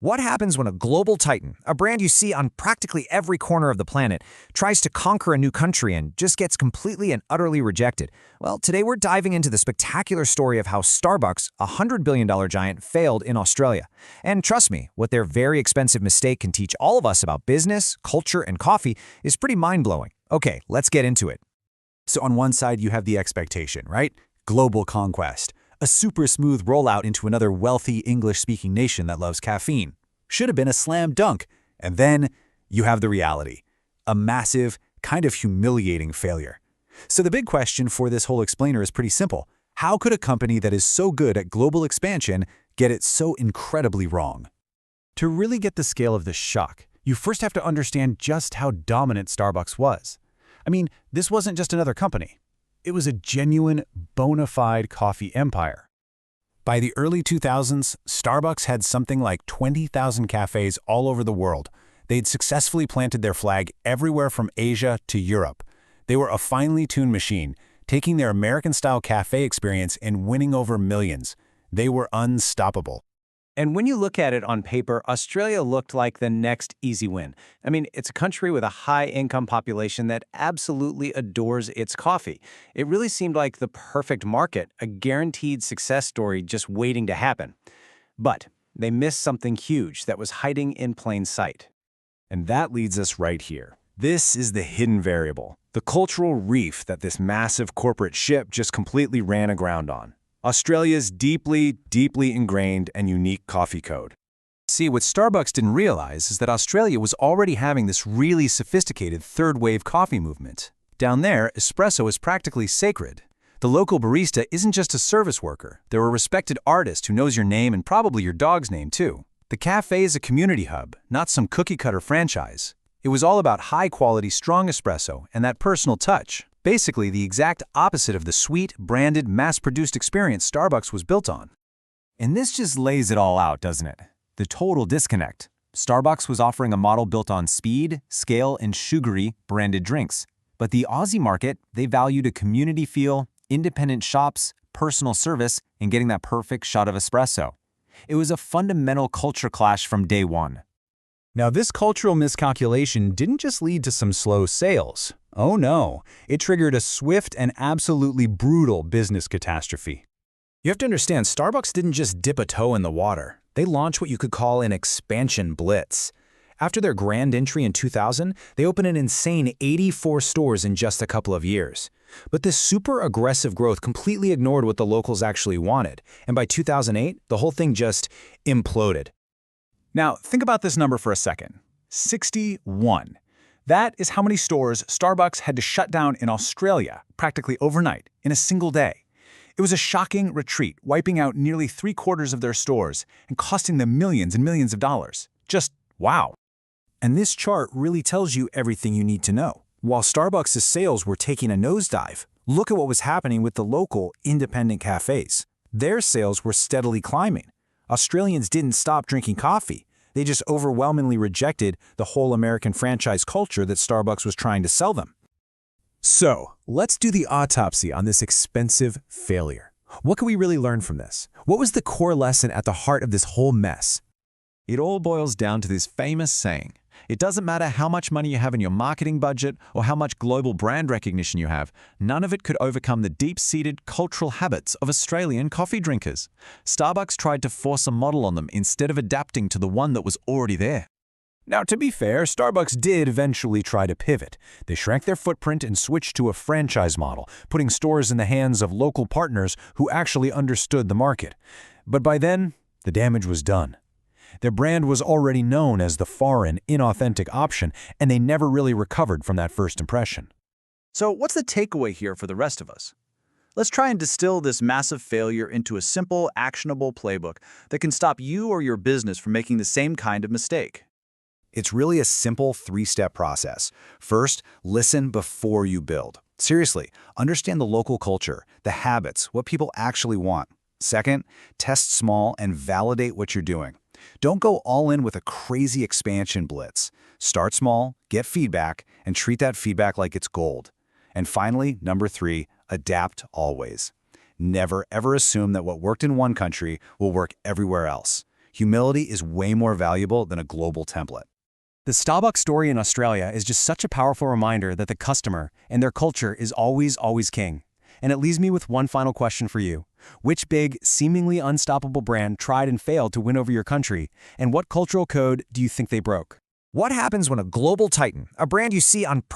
What happens when a global titan, a brand you see on practically every corner of the planet, tries to conquer a new country and just gets completely and utterly rejected? Well, today we're diving into the spectacular story of how Starbucks, a $100 billion giant, failed in Australia. And trust me, what their very expensive mistake can teach all of us about business, culture, and coffee is pretty mind-blowing. Okay, let's get into it. So on one side, you have the expectation, right? Global conquest. A super smooth rollout into another wealthy English-speaking nation that loves caffeine. Should have been a slam dunk. And then you have the reality. A massive, kind of humiliating failure. So the big question for this whole explainer is pretty simple. How could a company that is so good at global expansion get it so incredibly wrong? To really get the scale of this shock, you first have to understand just how dominant Starbucks was. I mean, this wasn't just another company. It was a genuine, bona fide coffee empire. By the early 2000s, Starbucks had something like 20,000 cafes all over the world. They'd successfully planted their flag everywhere from Asia to Europe. They were a finely tuned machine, taking their American-style cafe experience and winning over millions. They were unstoppable. And when you look at it on paper, Australia looked like the next easy win. I mean, it's a country with a high-income population that absolutely adores its coffee. It really seemed like the perfect market, a guaranteed success story just waiting to happen. But they missed something huge that was hiding in plain sight. And that leads us right here. This is the hidden variable, the cultural reef that this massive corporate ship just completely ran aground on. Australia's deeply, deeply ingrained and unique coffee code. See, what Starbucks didn't realize is that Australia was already having this really sophisticated third-wave coffee movement. Down there, espresso is practically sacred. The local barista isn't just a service worker. They're a respected artist who knows your name and probably your dog's name, too. The cafe is a community hub, not some cookie-cutter franchise. It was all about high-quality, strong espresso and that personal touch. Basically, the exact opposite of the sweet, branded, mass-produced experience Starbucks was built on. And this just lays it all out, doesn't it? The total disconnect. Starbucks was offering a model built on speed, scale, and sugary branded drinks. But the Aussie market, they valued a community feel, independent shops, personal service, and getting that perfect shot of espresso. It was a fundamental culture clash from day one. Now, this cultural miscalculation didn't just lead to some slow sales. Oh no, it triggered a swift and absolutely brutal business catastrophe. You have to understand, Starbucks didn't just dip a toe in the water. They launched what you could call an expansion blitz. After their grand entry in 2000, they opened an insane 84 stores in just a couple of years. But this super aggressive growth completely ignored what the locals actually wanted, and by 2008, the whole thing just imploded. Now, think about this number for a second. 61. That is how many stores Starbucks had to shut down in Australia, practically overnight, in a single day. It was a shocking retreat, wiping out nearly 3/4 of their stores and costing them millions and millions of dollars. Just wow. And this chart really tells you everything you need to know. While Starbucks' sales were taking a nosedive, look at what was happening with the local independent cafes. Their sales were steadily climbing. Australians didn't stop drinking coffee. They just overwhelmingly rejected the whole American franchise culture that Starbucks was trying to sell them. So, let's do the autopsy on this expensive failure. What can we really learn from this? What was the core lesson at the heart of this whole mess? It all boils down to this famous saying. It doesn't matter how much money you have in your marketing budget or how much global brand recognition you have, none of it could overcome the deep-seated cultural habits of Australian coffee drinkers. Starbucks tried to force a model on them instead of adapting to the one that was already there. Now, to be fair, Starbucks did eventually try to pivot. They shrank their footprint and switched to a franchise model, putting stores in the hands of local partners who actually understood the market. But by then, the damage was done. Their brand was already known as the foreign, inauthentic option, and they never really recovered from that first impression. So what's the takeaway here for the rest of us? Let's try and distill this massive failure into a simple, actionable playbook that can stop you or your business from making the same kind of mistake. It's really a simple 3-step process. First, listen before you build. Seriously, understand the local culture, the habits, what people actually want. Second, test small and validate what you're doing. Don't go all in with a crazy expansion blitz. Start small, get feedback, and treat that feedback like it's gold. And finally, number 3, adapt always. Never ever assume that what worked in one country will work everywhere else. Humility is way more valuable than a global template. The Starbucks story in Australia is just such a powerful reminder that the customer and their culture is always, always king. And it leaves me with one final question for you. Which big, seemingly unstoppable brand tried and failed to win over your country, and what cultural code do you think they broke? What happens when a global titan, a brand you see on